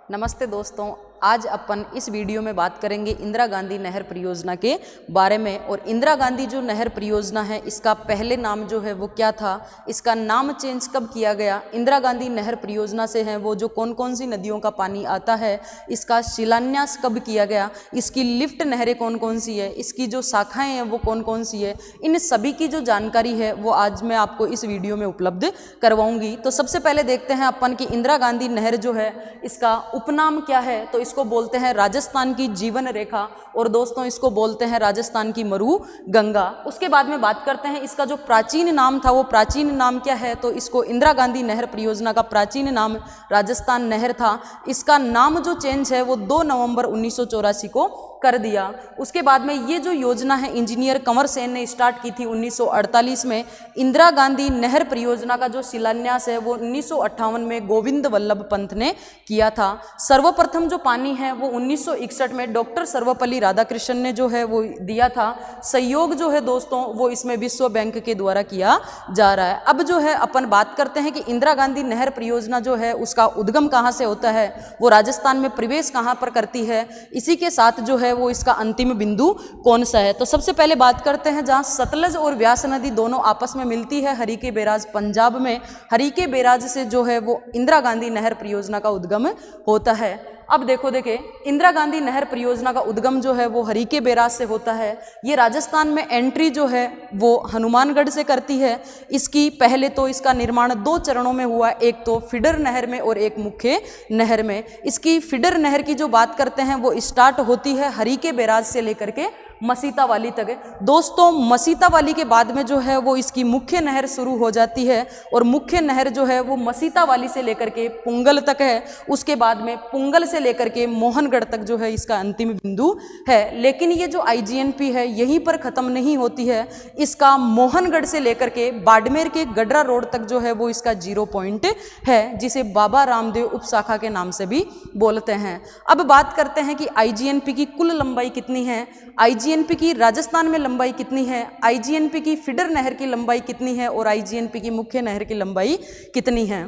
नमस्ते दोस्तों, आज अपन इस वीडियो में बात करेंगे इंदिरा गांधी नहर परियोजना के बारे में। और इंदिरा गांधी जो नहर परियोजना है, इसका पहले नाम जो है वो क्या था, इसका नाम चेंज कब किया गया, इंदिरा गांधी नहर परियोजना से है वो जो कौन कौन सी नदियों का पानी आता है, इसका शिलान्यास कब किया गया, इसकी लिफ्ट नहरें कौन कौन सी है, इसकी जो शाखाएं हैं वो कौन कौन सी है, इन सभी की जो जानकारी है वो आज मैं आपको इस वीडियो में उपलब्ध करवाऊंगी। तो सबसे पहले देखते हैं अपन कि इंदिरा गांधी नहर जो है इसका उपनाम क्या है। तो इसको बोलते हैं राजस्थान की जीवन रेखा, और दोस्तों इसको बोलते हैं राजस्थान की मरु गंगा। उसके बाद में बात करते हैं इसका जो प्राचीन नाम था, वो प्राचीन नाम क्या है। तो इसको इंदिरा गांधी नहर परियोजना का प्राचीन नाम राजस्थान नहर था। इसका नाम जो चेंज है वो 2 नवंबर 1984 को कर दिया। उसके बाद में ये जो योजना है इंजीनियर कंवर सेन ने स्टार्ट की थी 1948 में। इंदिरा गांधी नहर परियोजना का जो शिलान्यास है वो 1958 में गोविंद वल्लभ पंत ने किया था। सर्वप्रथम जो पानी है वो 1961 में डॉक्टर सर्वपल्ली राधाकृष्णन ने जो है वो दिया था। सहयोग जो है दोस्तों वो इसमें विश्व बैंक के द्वारा किया जा रहा है। अब जो है अपन बात करते हैं कि इंदिरा गांधी नहर परियोजना जो है उसका उद्गम कहाँ से होता है, वो राजस्थान में प्रवेश कहाँ पर करती है, इसी के साथ जो है वो इसका अंतिम बिंदु कौन सा है। तो सबसे पहले बात करते हैं जहां सतलज और व्यास नदी दोनों आपस में मिलती है, हरिके बैराज पंजाब में। हरिके बैराज से जो है वो इंदिरा गांधी नहर परियोजना का उद्गम होता है। अब देखिए इंदिरा गांधी नहर परियोजना का उद्गम जो है वो हरिके बैराज से होता है। ये राजस्थान में एंट्री जो है वो हनुमानगढ़ से करती है। इसकी पहले तो इसका निर्माण 2 चरणों में हुआ, एक तो फीडर नहर में और एक मुख्य नहर में। इसकी फीडर नहर की जो बात करते हैं वो स्टार्ट होती है हरिके बैराज से लेकर के मसीता वाली तक। दोस्तों मसीता वाली के बाद में जो है वो इसकी मुख्य नहर शुरू हो जाती है, और मुख्य नहर जो है वो मसीता वाली से लेकर के पुंगल तक है। उसके बाद में पुंगल से लेकर के मोहनगढ़ तक जो है इसका अंतिम बिंदु है। लेकिन ये जो आईजीएनपी है यहीं पर ख़त्म नहीं होती है, इसका मोहनगढ़ से लेकर के बाड़मेर के गडरा रोड तक जो है वो इसका 0 पॉइंट है, जिसे बाबा रामदेव उपशाखा के नाम से भी बोलते हैं। अब बात करते हैं कि आईजीएनपी की कुल लंबाई कितनी है, आईजीएनपी की राजस्थान में लंबाई कितनी है, आईजीएनपी की फीडर नहर की लंबाई कितनी है, और आईजीएनपी की मुख्य नहर की लंबाई कितनी है।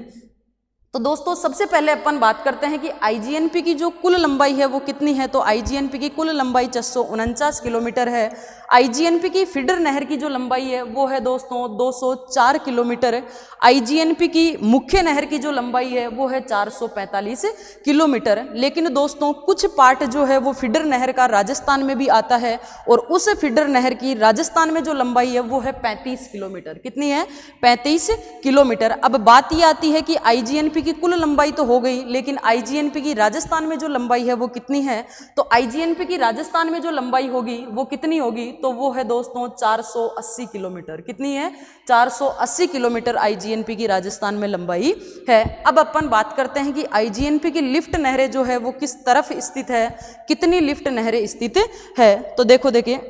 तो दोस्तों सबसे पहले अपन बात करते हैं कि आईजीएनपी की जो कुल लंबाई है वो कितनी है। तो आईजीएनपी की कुल लंबाई 449 किलोमीटर है। आईजीएनपी की फीडर नहर की जो लंबाई है वो है दोस्तों 204 किलोमीटर। आईजीएनपी की मुख्य नहर की जो लंबाई है वो है 445 किलोमीटर। लेकिन दोस्तों कुछ पार्ट जो है वो फीडर नहर का राजस्थान में भी आता है, और उस फीडर नहर की राजस्थान में जो लंबाई है वो है 35 किलोमीटर। कितनी है? 35 किलोमीटर। अब बात ये आती है कि आईजीएनपी की कुल लंबाई तो हो गई, लेकिन आईजीएनपी की राजस्थान में जो लंबाई है वो कितनी है। तो आईजीएनपी की राजस्थान में जो लंबाई होगी वो कितनी होगी, तो वो है दोस्तों 480 किलोमीटर। कितनी है? 480 किलोमीटर आईजीएनपी की राजस्थान में लंबाई है। अब अपन बात करते हैं कि आईजीएनपी की लिफ्ट नहरें जो है वो किस तरफ स्थित है, कितनी लिफ्ट नहरें स्थित है। तो देखिए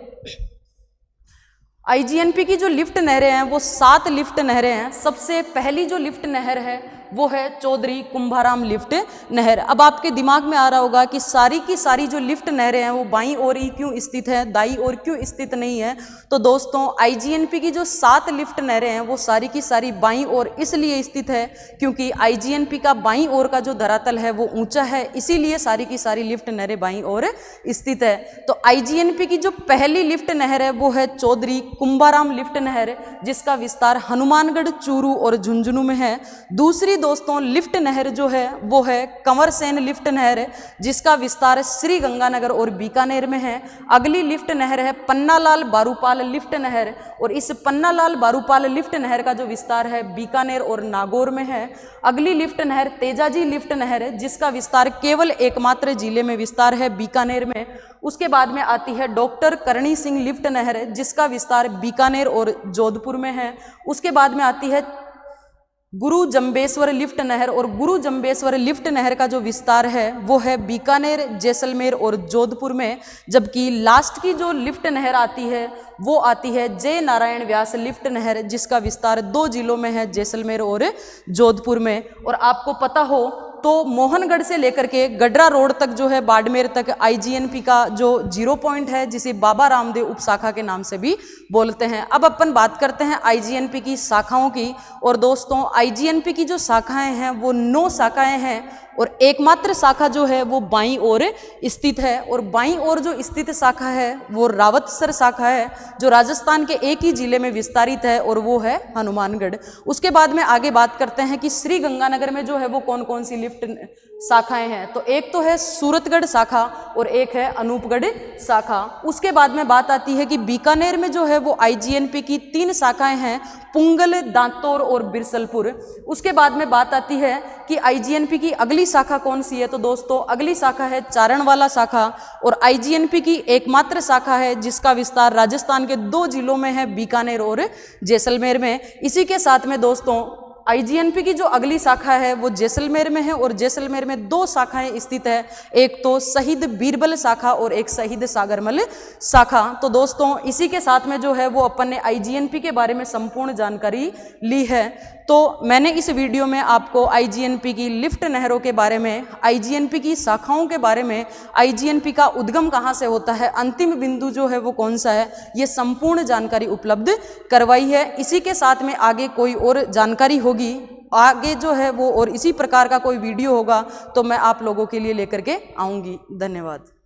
आईजीएनपी की जो लिफ्ट नहरें हैं वो 7 लिफ्ट नहरें हैं। सबसे पहली जो लिफ्ट नहर है वो है चौधरी कुंभाराम लिफ्ट नहर। अब आपके दिमाग में आ रहा होगा कि सारी की सारी जो लिफ्ट नहरें हैं वो बाईं ओर ही क्यों स्थित है, दाईं ओर क्यों स्थित नहीं है। तो दोस्तों आईजीएनपी की जो 7 लिफ्ट नहरें हैं वो सारी की सारी बाईं ओर इसलिए स्थित है क्योंकि आईजीएनपी का बाईं ओर का जो धरातल है वो ऊंचा है, इसीलिए सारी की सारी लिफ्ट नहरें बाईं ओर स्थित है। तो आईजीएनपी की जो पहली लिफ्ट नहर है वो है चौधरी कुंभाराम लिफ्ट नहर, जिसका विस्तार हनुमानगढ़, चूरू और झुंझुनू में है। दूसरी दोस्तों लिफ्ट नहर जो है वो है कंवर सेन लिफ्ट नहर, जिसका विस्तार श्री गंगानगर और बीकानेर में है। अगली लिफ्ट नहर है पन्नालाल बारूपाल लिफ्ट नहर, और इस पन्नालाल बारूपाल लिफ्ट नहर का जो विस्तार है बीकानेर और नागौर में है। अगली लिफ्ट नहर तेजाजी लिफ्ट नहर, जिसका विस्तार केवल एकमात्र जिले में विस्तार है, बीकानेर में। उसके बाद में आती है डॉक्टर करणी सिंह लिफ्ट नहर, जिसका विस्तार बीकानेर और जोधपुर में है। उसके बाद में आती है गुरु जंबेश्वर लिफ्ट नहर, और गुरु जंबेश्वर लिफ्ट नहर का जो विस्तार है वो है बीकानेर, जैसलमेर और जोधपुर में। जबकि लास्ट की जो लिफ्ट नहर आती है वो आती है जय नारायण व्यास लिफ्ट नहर, जिसका विस्तार 2 जिलों में है, जैसलमेर और जोधपुर में। और आपको पता हो तो मोहनगढ़ से लेकर के गडरा रोड तक जो है बाड़मेर तक आईजीएनपी का जो 0 पॉइंट है, जिसे बाबा रामदेव उपशाखा के नाम से भी बोलते हैं। अब अपन बात करते हैं आईजीएनपी की शाखाओं की। और दोस्तों आईजीएनपी की जो शाखाएं हैं वो 9 शाखाएं हैं, और एकमात्र शाखा जो है वो बाईं ओर स्थित है। और बाईं ओर जो स्थित शाखा है वो रावतसर शाखा है, जो राजस्थान के एक ही जिले में विस्तारित है और वो है हनुमानगढ़। उसके बाद में आगे बात करते हैं कि श्री गंगानगर में जो है वो कौन कौन सी लिफ्ट शाखाएं हैं। तो एक तो है सूरतगढ़ शाखा और एक है अनूपगढ़ शाखा। उसके बाद में बात आती है कि बीकानेर में जो है वो आईजीएनपी की 3 शाखाएं हैं, पुंगल, दांतोर और बिरसलपुर। उसके बाद में बात आती है कि आईजीएनपी की अगली शाखा कौन सी है। तो दोस्तों अगली शाखा है चारणवाला शाखा, और आईजीएनपी की एकमात्र शाखा है जिसका विस्तार राजस्थान के 2 जिलों में है, बीकानेर और जैसलमेर में। इसी के साथ में दोस्तों आईजीएनपी की जो अगली शाखा है वो जैसलमेर में है, और जैसलमेर में 2 शाखाएं स्थित है, एक तो शहीद बीरबल शाखा और एक शहीद सागरमल शाखा। तो दोस्तों इसी के साथ में जो है वो अपन ने आईजीएनपी के बारे में संपूर्ण जानकारी ली है। तो मैंने इस वीडियो में आपको आईजीएनपी की लिफ्ट नहरों के बारे में, आईजीएनपी की शाखाओं के बारे में, आईजीएनपी का उद्गम कहाँ से होता है, अंतिम बिंदु जो है वो कौन सा है, ये संपूर्ण जानकारी उपलब्ध करवाई है। इसी के साथ में आगे कोई और जानकारी होगी, आगे जो है वो और इसी प्रकार का कोई वीडियो होगा तो मैं आप लोगों के लिए लेकर के आऊँगी। धन्यवाद।